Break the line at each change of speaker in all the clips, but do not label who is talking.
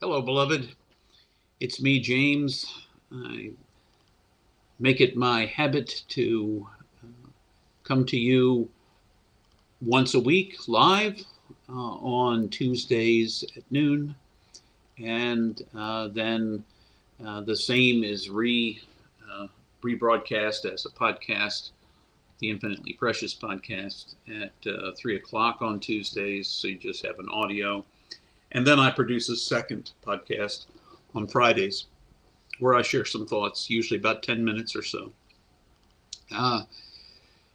Hello, beloved. It's me, James. I make it my habit to come to you once a week live on Tuesdays at noon. And then the same is rebroadcast as a podcast, the Infinitely Precious podcast, at 3 o'clock on Tuesdays. So you just have an audio. And then I produce a second podcast on Fridays where I share some thoughts, usually about 10 minutes or so.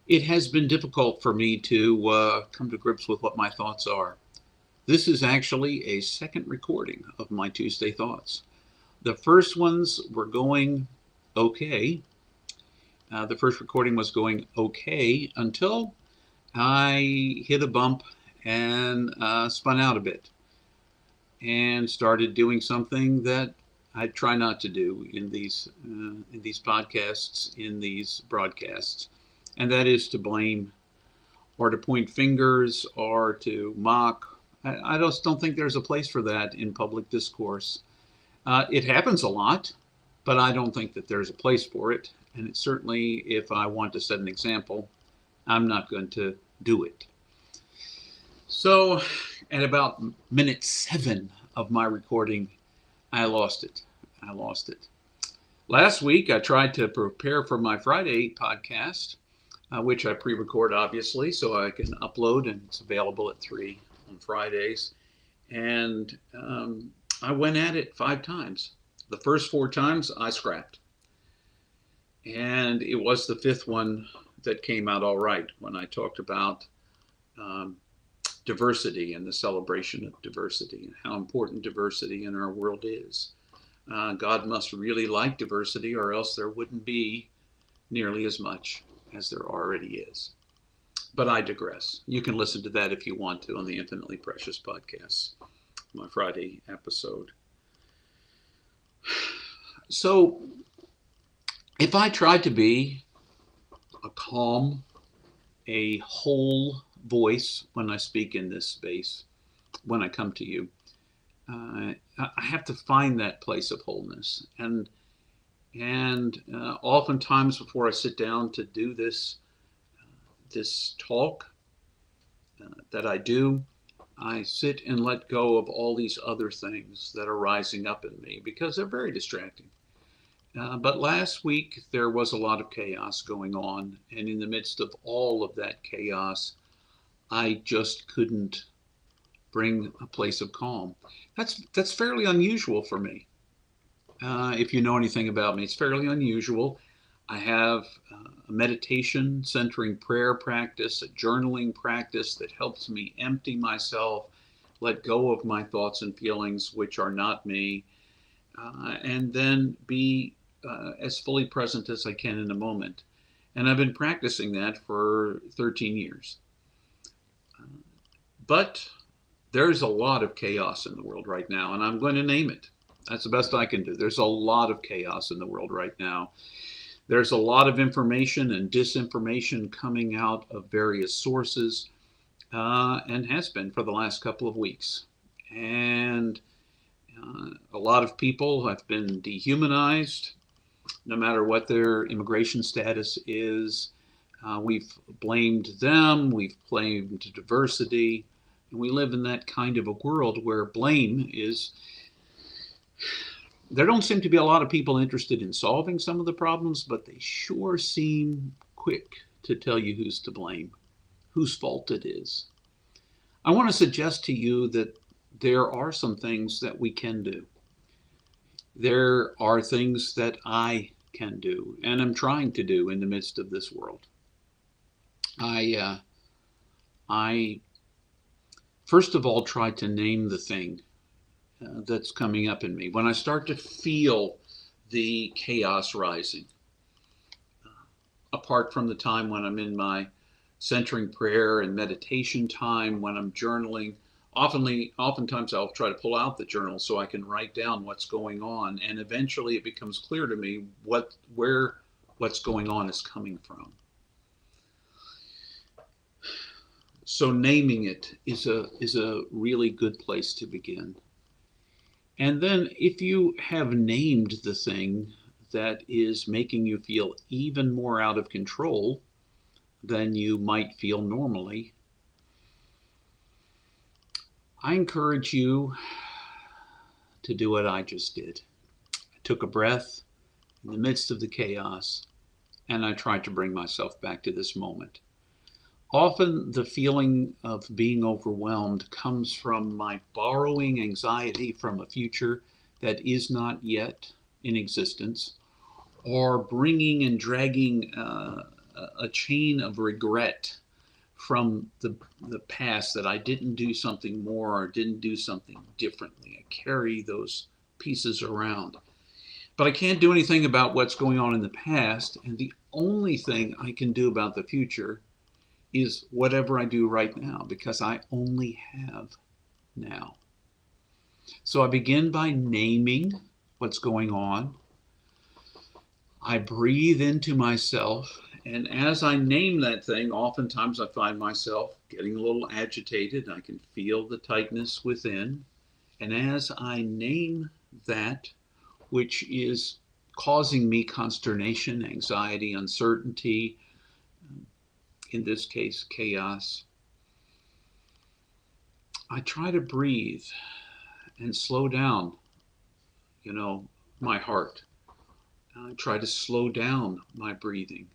It has been difficult for me to come to grips with what my thoughts are. This is actually a second recording of my Tuesday thoughts. The first ones were going okay. The first recording was going okay until I hit a bump and spun out a bit and started doing something that I try not to do in these podcasts, in these broadcasts, and that is to blame or to point fingers or to mock. I just don't think there's a place for that in public discourse. It happens a lot, but I don't think that there's a place for it. And it certainly, if I want to set an example, I'm not going to do it. So at about minute 7 of my recording, I lost it. Last week, I tried to prepare for my Friday podcast, which I pre-record, obviously, so I can upload, and it's available at 3 on Fridays. And I went at it 5 times. The first 4 times, I scrapped. And it was the 5th one that came out all right when I talked about diversity and the celebration of diversity and how important diversity in our world is. God must really like diversity, or else there wouldn't be nearly as much as there already is. But I digress. You can listen to that if you want to on the Infinitely Precious podcast, my Friday episode. So if I tried to be a calm, a whole voice when I speak in this space, when I come to you, I have to find that place of wholeness. And oftentimes before I sit down to do this talk that I do, I sit and let go of all these other things that are rising up in me because they're very distracting. But last week there was a lot of chaos going on, and in the midst of all of that chaos, I just couldn't bring a place of calm. That's fairly unusual for me. If you know anything about me, it's fairly unusual. I have a meditation centering prayer practice, a journaling practice that helps me empty myself, let go of my thoughts and feelings which are not me, and then be as fully present as I can in the moment. And I've been practicing that for 13 years. But there's a lot of chaos in the world right now, and I'm going to name it. That's the best I can do. There's a lot of chaos in the world right now. There's a lot of information and disinformation coming out of various sources, and has been for the last couple of weeks. And a lot of people have been dehumanized, no matter what their immigration status is. We've blamed them, we've blamed diversity, and we live in that kind of a world where blame is... There don't seem to be a lot of people interested in solving some of the problems, but they sure seem quick to tell you who's to blame, whose fault it is. I want to suggest to you that there are some things that we can do. There are things that I can do and am trying to do in the midst of this world. I first of all try to name the thing that's coming up in me. When I start to feel the chaos rising, apart from the time when I'm in my centering prayer and meditation time, when I'm journaling, oftentimes I'll try to pull out the journal so I can write down what's going on, and eventually it becomes clear to me where what's going on is coming from. So naming it is a really good place to begin. And then if you have named the thing that is making you feel even more out of control than you might feel normally, I encourage you to do what I just did. I took a breath in the midst of the chaos and I tried to bring myself back to this moment. Often the feeling of being overwhelmed comes from my borrowing anxiety from a future that is not yet in existence, or bringing and dragging a chain of regret from the past that I didn't do something more or didn't do something differently. I carry those pieces around. But I can't do anything about what's going on in the past, and the only thing I can do about the future is whatever I do right now, because I only have now. So I begin by naming what's going on. I breathe into myself, and as I name that thing, oftentimes I find myself getting a little agitated. I can feel the tightness within. And as I name that which is causing me consternation, anxiety, uncertainty, in this case, chaos, I try to breathe and slow down, my heart. I try to slow down my breathing.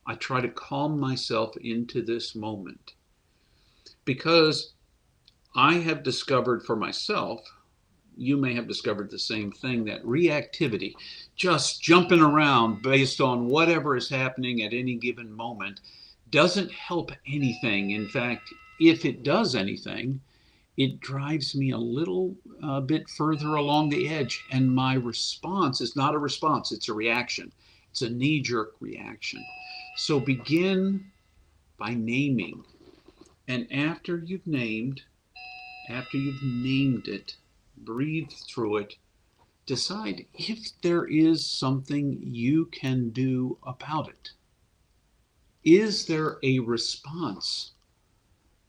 I try to calm myself into this moment because I have discovered for myself, you may have discovered the same thing, that reactivity, just jumping around based on whatever is happening at any given moment, doesn't help anything. In fact, if it does anything, it drives me a little bit further along the edge. And my response is not a response, it's a reaction. It's a knee-jerk reaction. So begin by naming. And after you've named it, breathe through it, decide if there is something you can do about it. Is there a response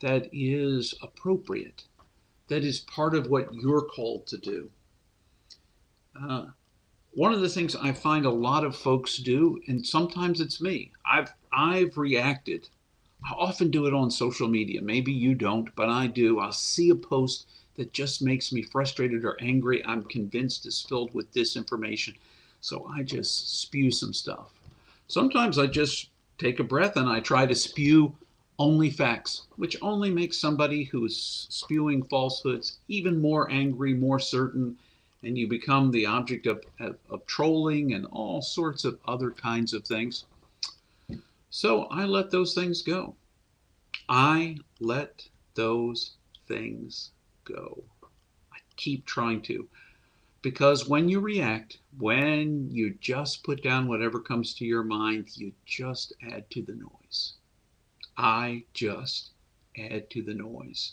that is appropriate, that is part of what you're called to do? One of the things I find a lot of folks do, and sometimes it's me, I've reacted. I often do it on social media. Maybe you don't, but I do. I'll see a post that just makes me frustrated or angry. I'm convinced it's filled with disinformation. So I just spew some stuff. Sometimes I just take a breath and I try to spew only facts, which only makes somebody who's spewing falsehoods even more angry, more certain, and you become the object of trolling and all sorts of other kinds of things. So I let those things go. I let those things go. I keep trying to. Because when you react, when you just put down whatever comes to your mind, you just add to the noise. I just add to the noise.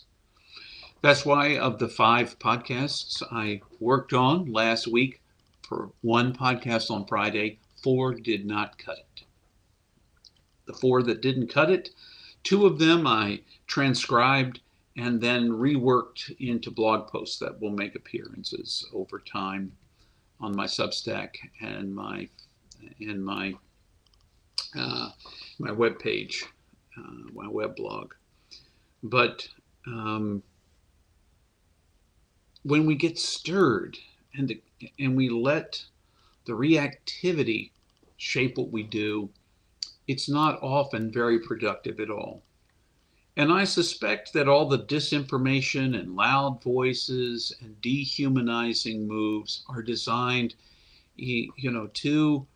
That's why of the 5 podcasts I worked on last week, for one podcast on Friday, 4 did not cut it. The 4 that didn't cut it, 2 of them I transcribed and then reworked into blog posts that will make appearances over time on my Substack and my web page, my web blog. But when we get stirred and we let the reactivity shape what we do, it's not often very productive at all. And I suspect that all the disinformation and loud voices and dehumanizing moves are designed, to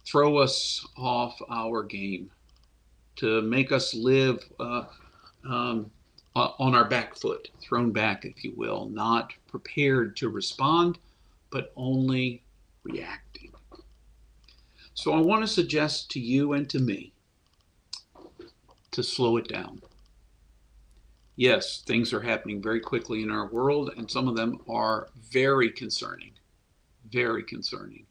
throw us off our game, to make us live on our back foot, thrown back, if you will, not prepared to respond, but only reacting. So I want to suggest to you and to me to slow it down. Yes, things are happening very quickly in our world, and some of them are very concerning, very concerning.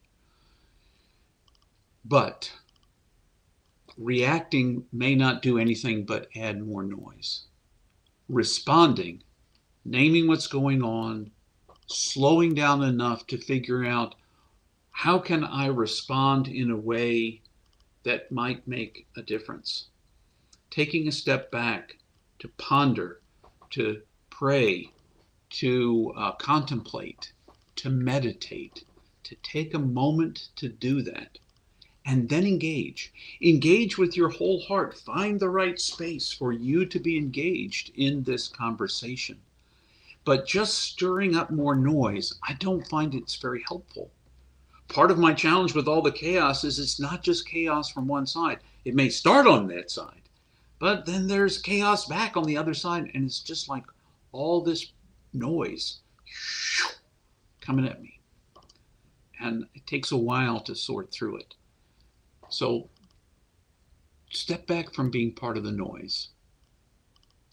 But reacting may not do anything but add more noise. Responding, naming what's going on, slowing down enough to figure out how can I respond in a way that might make a difference. Taking a step back to ponder, to pray, to contemplate, to meditate, to take a moment to do that, and then engage. Engage with your whole heart. Find the right space for you to be engaged in this conversation. But just stirring up more noise, I don't find it's very helpful. Part of my challenge with all the chaos is it's not just chaos from one side. It may start on that side, but then there's chaos back on the other side, and it's just like all this noise coming at me. And it takes a while to sort through it. So step back from being part of the noise.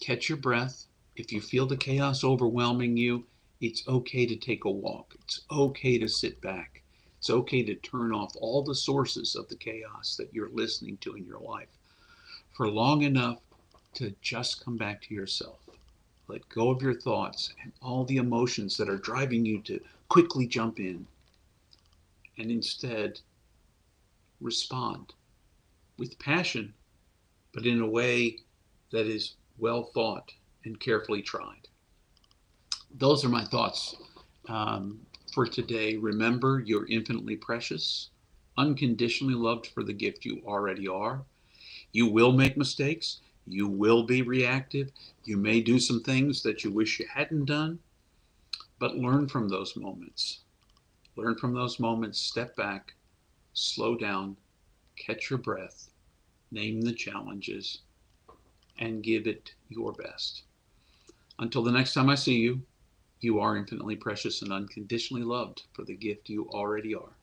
Catch your breath. If you feel the chaos overwhelming you, it's okay to take a walk. It's okay to sit back. It's okay to turn off all the sources of the chaos that you're listening to in your life for long enough to just come back to yourself. Let go of your thoughts and all the emotions that are driving you to quickly jump in, and instead respond with passion, but in a way that is well thought and carefully tried. Those are my thoughts for today. Remember, you're infinitely precious, unconditionally loved for the gift you already are. You will make mistakes. You will be reactive. You may do some things that you wish you hadn't done, but learn from those moments. Learn from those moments, step back, slow down, catch your breath, name the challenges, and give it your best. Until the next time I see you, you are infinitely precious and unconditionally loved for the gift you already are.